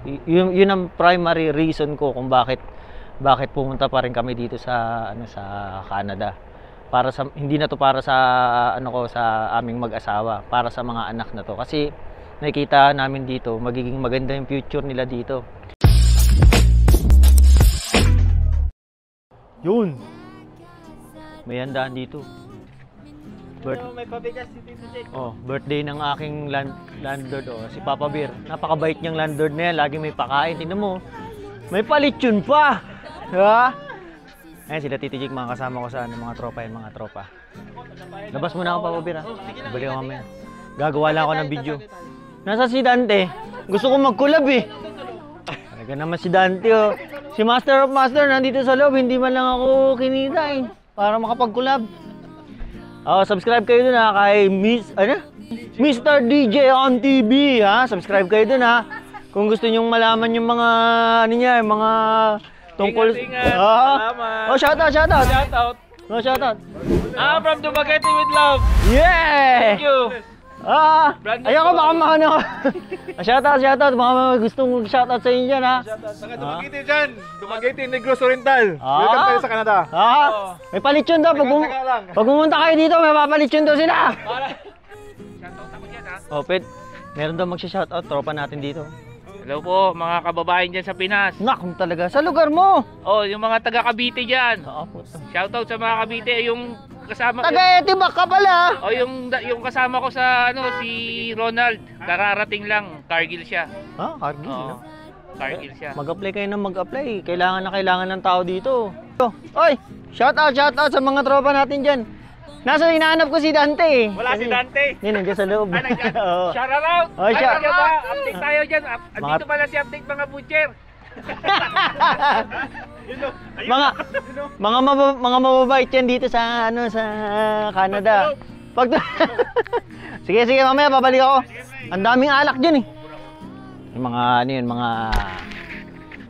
Yun ang primary reason ko kung bakit pumunta pa rin kami dito sa sa Canada. Para sa hindi na to para sa sa aming mag-asawa, para sa mga anak na to kasi nakikita namin dito magiging maganda yung future nila dito. Yun. May handaan dito. May pabigas si Tito Jake. Birthday ng aking landlord, si Papa Bear. Napakabait niyang landlord na yan. Lagi may pakain. Tingnan mo. May palitsyon pa. Ha? Ayan sila Tito Jake, mga kasama ko sa mga tropa yan, mga tropa. Labas muna ako, Papa Bear, ha? Balik ako mamaya. Gagawa lang ako ng video. Nasa si Dante. Gusto ko mag-collab eh. Talaga naman si Dante, oh. Si Master of Master nandito sa loob. Hindi man lang ako kinita eh. Para makapag-collab. Subscribe kayo dun ha kay Mr. DJ on TV ha. Subscribe kayo dun ha. Kung gusto nyong malaman yung mga yung mga tungkol. Salamat. Shoutout. Shoutout. From Dumaguete with love. Yeah. Thank you. Ayoko baka makano. Shoutout. Mga gustong mag-shoutout sa inyo dyan ha. Taga Dumaguete dyan. Dumaguete, Negros Oriental. Welcome tayo sa Canada. May palitsyon daw. Pag pumunta kayo dito, may papalitsyon daw sila. Shoutout ako dyan ha. Meron daw mag-shoutout. Tropa natin dito. Hello po mga kababayan dyan sa Pinas. Kung talaga. Sa lugar mo. Yung mga taga Cavite dyan. Puto. Shoutout sa mga Cavite. Yung kasama Taga-Etibak ka pala. yung kasama ko sa si Ronald. Kararating lang. Cargill siya. Cargill. No? Cargill siya. Mag-apply kayo na mag-apply. Kailangan ng tao dito. Oy, shoutout sa mga tropa natin dyan. Hinahanap ko si Dante. Wala si Dante. Hindi, nandiyan sa loob. Shout out! Update tayo dyan. Dito pala si Update mga butcher. mga mababait yan dito sa sa Canada. Sige, mamaya babalik ako. Ang daming alak diyan eh. Yung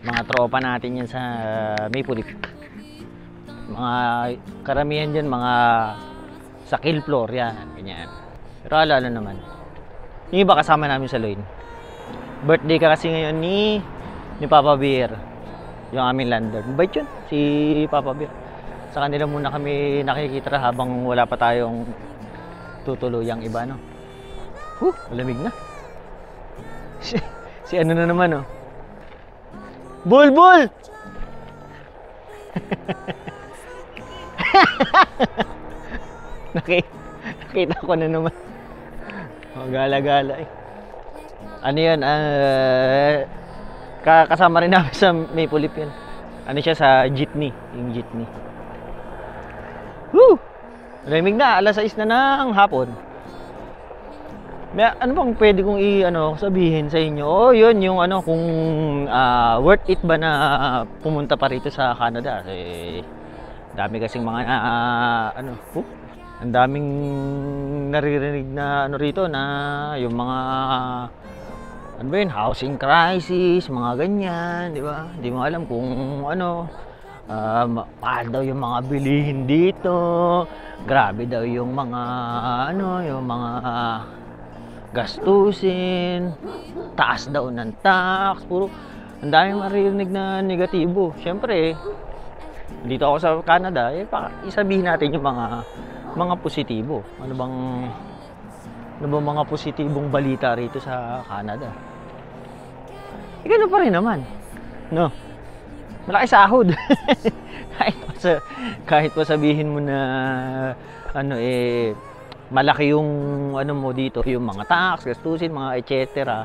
mga tropa natin yan sa Maple Leaf. Mga karamihan diyan mga sa kill floor yan, ganyan. Pero alala naman. Yung iba kasama namin sa Loin. Birthday ka kasi ngayon ni Papa Bear. Yung aming landlord. Mabait yun, si Papa Bear. Sa kanila muna kami nakikita habang wala pa tayong tutuluyang iba, no? Malamig na. Si ano na naman, oh. Bulbul! Nakita ko na naman. Gala-gala eh. Ano yan? Kasama rin namin sa Maple Leaf yan. Ano siya sa jeepney. Yung jeepney. Woo! Malamig na. Alas 6 na ng hapon. Ano bang pwede kong sabihin sa inyo? Yun yung kung worth it ba na pumunta pa rito sa Canada. Dami kasing mga ang daming naririnig na rito na yung mga housing crisis, mga ganyan, di ba? Hindi mo alam kung mahal daw yung mga bilihin dito. Grabe daw yung mga yung mga gastusin, taas daw ng tax, puro ang daming maririnig na negatibo. Siyempre, dito ako sa Canada, isabihin natin yung mga positibo. Ano bang mga positibong balita rito sa Canada? Gano'n pa rin naman. No? Malaki sahod. kahit pa sabihin mo na malaki yung mo dito, yung mga tax, gastusin, mga etc.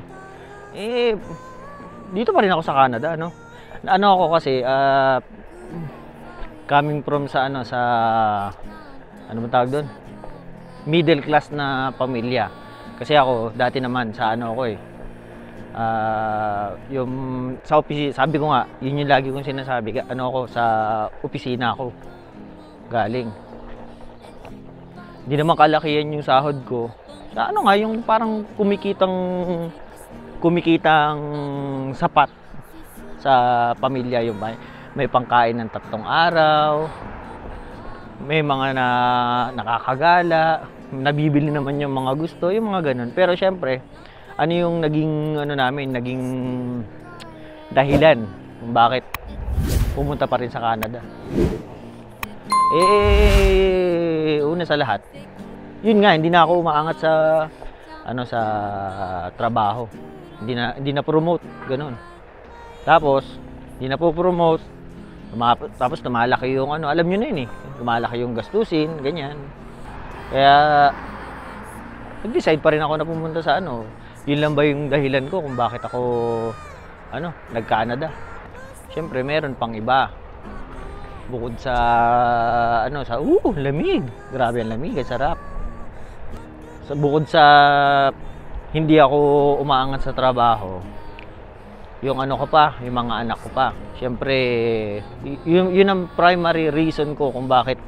Dito pa rin ako sa Canada, no? Ako kasi coming from sa ano ba tawag doon? Middle class na pamilya. Kasi ako, dati naman sa yung sa opisina, sabi ko nga, yun yung lagi kong sinasabi, sa opisina ako galing. Hindi naman kalakihan yung sahod ko. Sa yung parang kumikitang sapat sa pamilya, yung may pangkain ng 3 araw. May mga nakakagala, nabibili naman yung mga gusto, yung mga ganun. Pero syempre, ano yung naging ano namin, naging dahilan kung bakit pumunta pa rin sa Canada. Una sa lahat, yun nga, hindi na ako umaangat sa ano, sa trabaho. Hindi na promote, ganoon. Tapos hindi na po promote. Tapos lumalaki yung ano, alam niyo na yun eh. Lumalaki yung gastusin, ganyan. Kaya nag-decide pa rin ako na pumunta sa ano. Yun lang ba yung dahilan ko kung bakit ako ano, nag-Canada. Siyempre meron pang iba. Bukod sa ano, sa lamig. Grabe ang lamig, ang sarap. Bukod sa hindi ako umaangat sa trabaho, yung ano ko pa, yung mga anak ko pa. Siyempre, yun ang primary reason ko kung bakit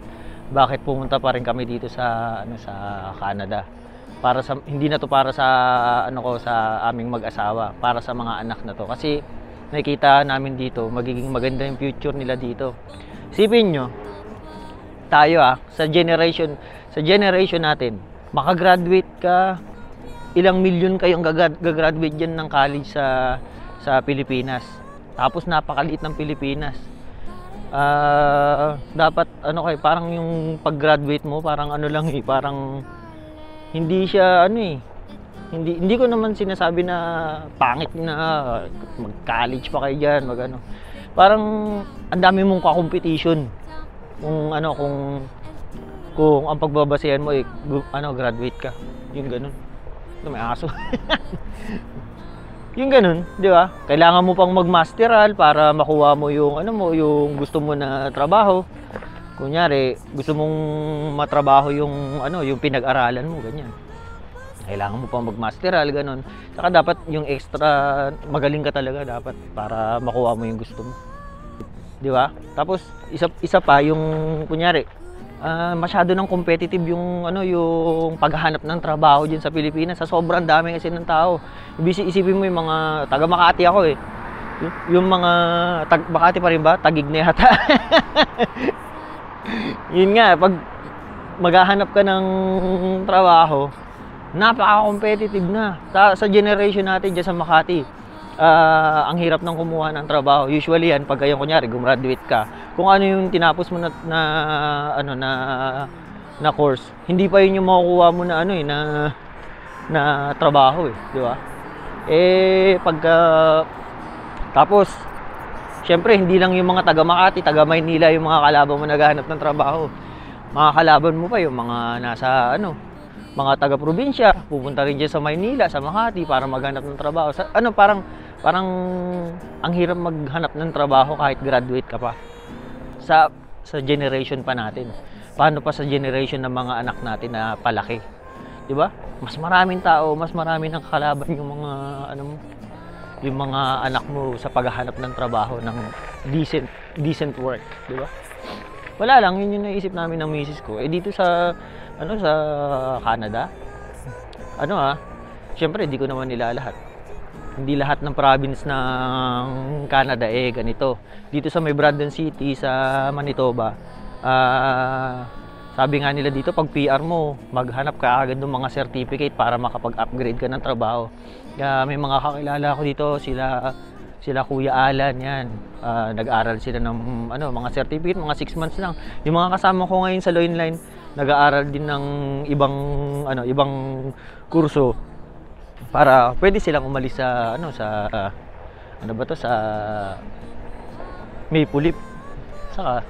pumunta pa rin kami dito sa ano, sa Canada. Para sa hindi na to para sa ano ko, sa aming mag-asawa, para sa mga anak na to. Kasi nakikita namin dito, magiging maganda yung future nila dito. Isipin nyo, tayo sa generation natin, makagraduate ka, ilang milyon kayong gagraduate dyan ng college sa Pilipinas. Tapos napakaliit ng Pilipinas. Dapat ano kayo, parang yung pag-graduate mo, parang ano lang parang hindi siya ano hindi ko naman sinasabi na pangit na mag-college pa kayo diyan, mag-ano. Parang ang dami mong ka-competition. Kung ano, kung ang pagbabasehan mo graduate ka. Yung ganun. Ito may aso. Yung ganun, di ba? Kailangan mo pang mag-masteral para makuha mo yung ano mo, yung gusto mo na trabaho. Kunyari, gusto mong matrabaho yung ano, yung pinag-aralan mo, ganyan. Kailangan mo pang mag-masteral, ganun. Saka dapat yung extra, magaling ka talaga dapat para makuha mo yung gusto mo. Di ba? Tapos isa pa yung kunyari, masyado nang competitive yung ano, yung paghahanap ng trabaho diyan sa Pilipinas. Sa sobrang dami kasi ng tao. Isipin mo yung mga taga Makati ako eh. Yung mga Makati pa rin ba? Tagig na yata. Yun nga, pag maghahanap ka ng trabaho, napaka-competitive na. Sa generation natin dyan sa Makati, ang hirap ng kumuha ng trabaho. Usually yan, pag kayo kunyari, gumraduate ka, kung ano yung tinapos mo na course, hindi pa yun yung makukuha mo na ano na trabaho di ba? Tapos syempre hindi lang yung mga taga Makati, taga Maynila yung mga kalaban mo naghahanap ng trabaho. Mga kalaban mo pa yung mga nasa mga taga probinsya, pupunta rin diyan sa Maynila, sa Makati para maghanap ng trabaho. Parang ang hirap maghanap ng trabaho kahit graduate ka pa. Sa generation pa natin. Paano pa sa generation ng mga anak natin na palaki? 'Di ba? Mas maraming tao, mas marami nang kalaban yung mga yung mga anak mo sa paghahanap ng trabaho ng decent work, 'di ba? Wala lang, yun yung naisip namin ng misis ko. Dito sa sa Canada. Syempre hindi ko naman nilalahat. Hindi lahat ng province ng Canada ganito. Dito sa may Brandon City sa Manitoba, sabi nga nila dito, pag PR mo, maghanap ka agad ng mga certificate para makapag-upgrade ka ng trabaho. May mga kakilala ko dito, sila Kuya Alan, yan. Nag-aaral sila ng mga certificate, mga 6 months lang. Yung mga kasama ko ngayon sa Loin Line, nag-aaral din ng ibang kurso para pwede silang umalis sa sa Maple Leaf. Saka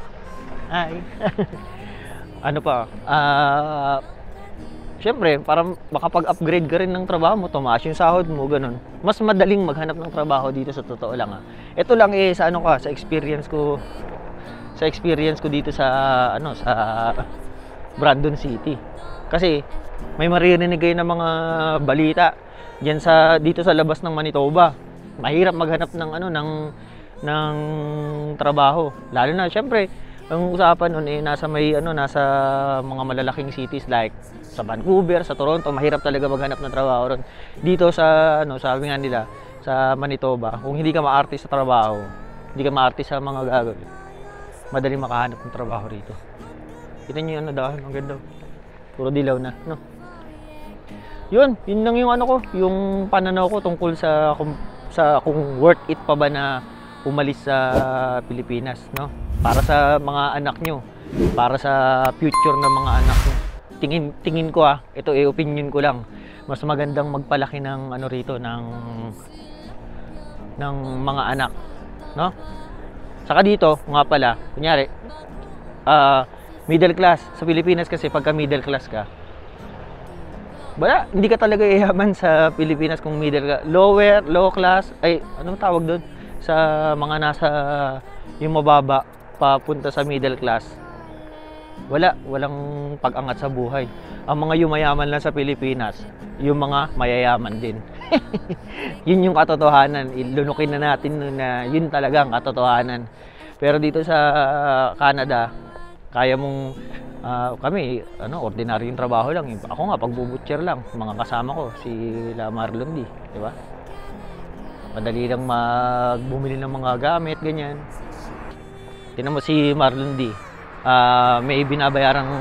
syempre, para makapag-upgrade ka rin ng trabaho mo, tumaas yung sahod mo, ganun. Mas madaling maghanap ng trabaho dito sa totoo lang. Ito lang sa sa experience ko dito sa sa Brandon City. Kasi may maririnig kayo ng mga balita diyan dito sa labas ng Manitoba. Mahirap maghanap ng trabaho. Lalo na syempre, ang usapan noon nasa mga malalaking cities like sa Vancouver, sa Toronto, mahirap talaga maghanap ng trabaho ron. Dito sa sabi nga nila, sa Manitoba, kung hindi ka maarte sa trabaho, hindi ka maarte sa mga gagawin, madaling makahanap ng trabaho rito. Kita niyo dahon, ang ganda. Puro dilaw na, no? Yun lang yung ano ko, yung pananaw ko tungkol sa kung worth it pa ba na umalis sa Pilipinas, no? Para sa mga anak nyo, para sa future ng mga anak nyo. Tingin ko ito opinion ko lang. Mas magandang magpalaki ng ano rito ng mga anak, no? Saka dito, nga pala, kunyari, middle class sa Pilipinas kasi pagka middle class ka, hindi ka talaga yayaman sa Pilipinas kung middle class. Low class, anong tawag doon? Sa mga nasa yung mababa papunta sa middle class. Walang pag-angat sa buhay. Ang mga yumayaman lang sa Pilipinas, yung mga mayayaman din. Yun yung katotohanan. Ilunukin na natin na yun talaga ang katotohanan. Pero dito sa Canada, kaya mong kami, ordinaryong trabaho lang. Ako nga, pagbubutcher lang. Mga kasama ko, si Marlon D. Di ba? Madali lang bumili ng mga gamit, ganyan. Tingnan mo si Marlon D. May binabayarang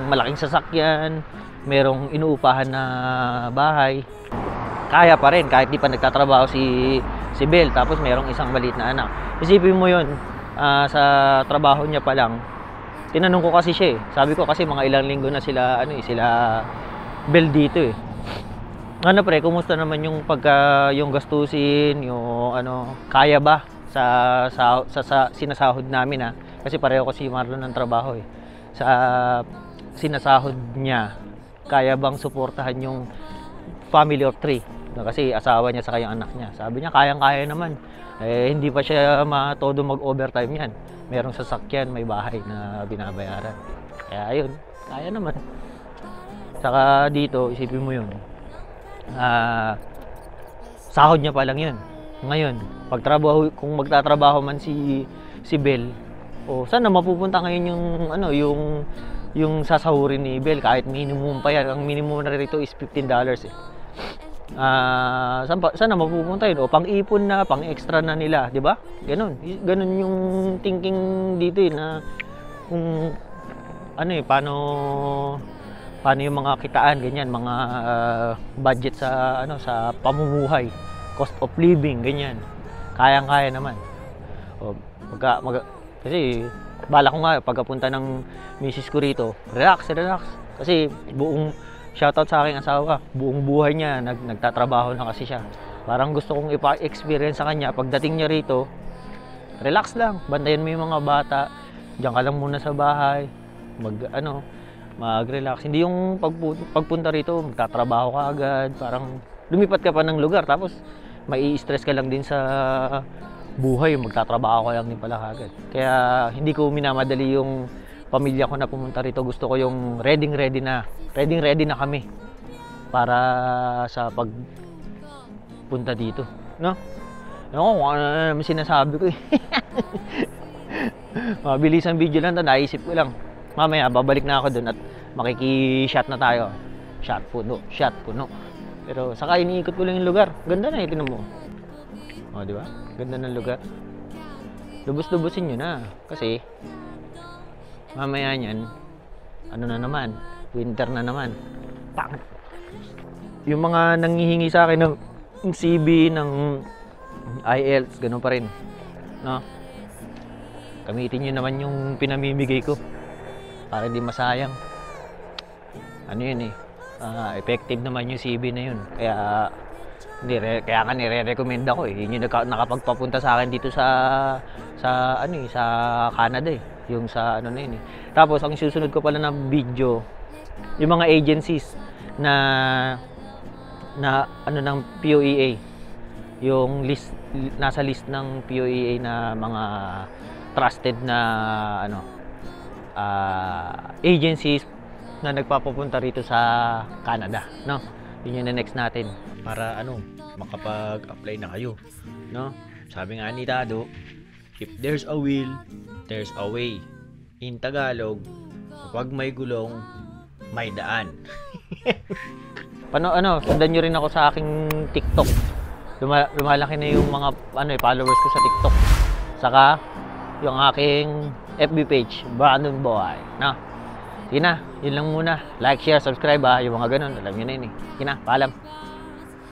malaking sasakyan, merong inuupahan na bahay. Kaya pa rin, kahit di pa nagtatrabaho si Bel, tapos merong isang maliit na anak. Isipin mo yun, sa trabaho niya pa lang, tinanong ko kasi siya sabi ko kasi mga ilang linggo na sila Bel dito Ano pre, kumusta naman yung yung gastusin, yung kaya ba sa sinasahod namin kasi pareho ko si Marlon ng trabaho sa sinasahod niya, kaya bang suportahan yung family of 3 kasi asawa niya sa kayang anak niya. Sabi niya kayang-kaya naman, hindi pa siya todo mag-overtime yan. Merong sasakyan, may bahay na binabayaran. Kaya ayun, kaya naman. Saka dito, isipin mo yun. Sahod niya pa lang yun. Ngayon, kung magtatrabaho man si Bel, sana mapupunta ngayon yung sasahurin ni Bel, kahit minimum pa yan. Ang minimum na rito is $15 sana mapupunta yun, pang-ipon na, pang-extra na nila, di ba? Ganun yung thinking dito na kung paano yung mga kitaan, ganyan, mga budget sa sa pamumuhay, cost of living, ganyan. Kayang-kaya naman. Kasi bala ko nga pagkapunta ng misis ko rito, relax. Kasi shoutout sa aking asawa, buong buhay niya nagtatrabaho na kasi siya. Parang gusto kong ipa-experience sa kanya, pagdating niya rito, relax lang, bantayan mo yung mga bata, diyan ka lang muna sa bahay, mag-relax. Hindi yung pagpunta rito, magtatrabaho ka agad, parang lumipat ka pa ng lugar, tapos mai stress ka lang din sa buhay, magtatrabaho ka lang din pala agad. Kaya hindi ko minamadali yung pamilya ko na pumunta rito. Gusto ko yung ready na kami para sa pagpunta dito, no? Kung ano na naman sinasabi ko mabilis ang video lang, naisip ko lang. Mamaya babalik na ako dun at makiki-shot na tayo. Shot puno. Pero saka iniikot ko lang yung lugar. Ganda na, tingnan mo. Di ba? Ganda ng lugar. Lubos-lubosin nyo na kasi mamaya niyan, na naman, winter na naman. Pang! Yung mga nanghihingi sa akin ng CV, ng IELTS, ganun pa rin. No? Gamitin nyo naman yung pinamimigay ko para hindi masayang. Yun effective naman yung CV na yun. Kaya nga nire-recommend ako Yun yung nakapagpapunta sa akin dito sa Canada yung sa yun Tapos ang susunod ko pala na video, yung mga agencies na ng POEA, yung list, nasa list ng POEA na mga trusted na agencies na nagpapapunta rito sa Canada, no? Yun yung next natin para makapag-apply na kayo, no? Sabi nga ni Tado, if there's a will, there's a way. In Tagalog, kapag may gulong, may daan. Sundan nyo rin ako sa aking TikTok. Lumalaki na yung mga followers ko sa TikTok. Saka yung aking FB page, Brandon Boy, no? Sige na, yun lang muna. Like, share, subscribe ha. Yung mga ganun, alam nyo na yun eh. Sige na, paalam.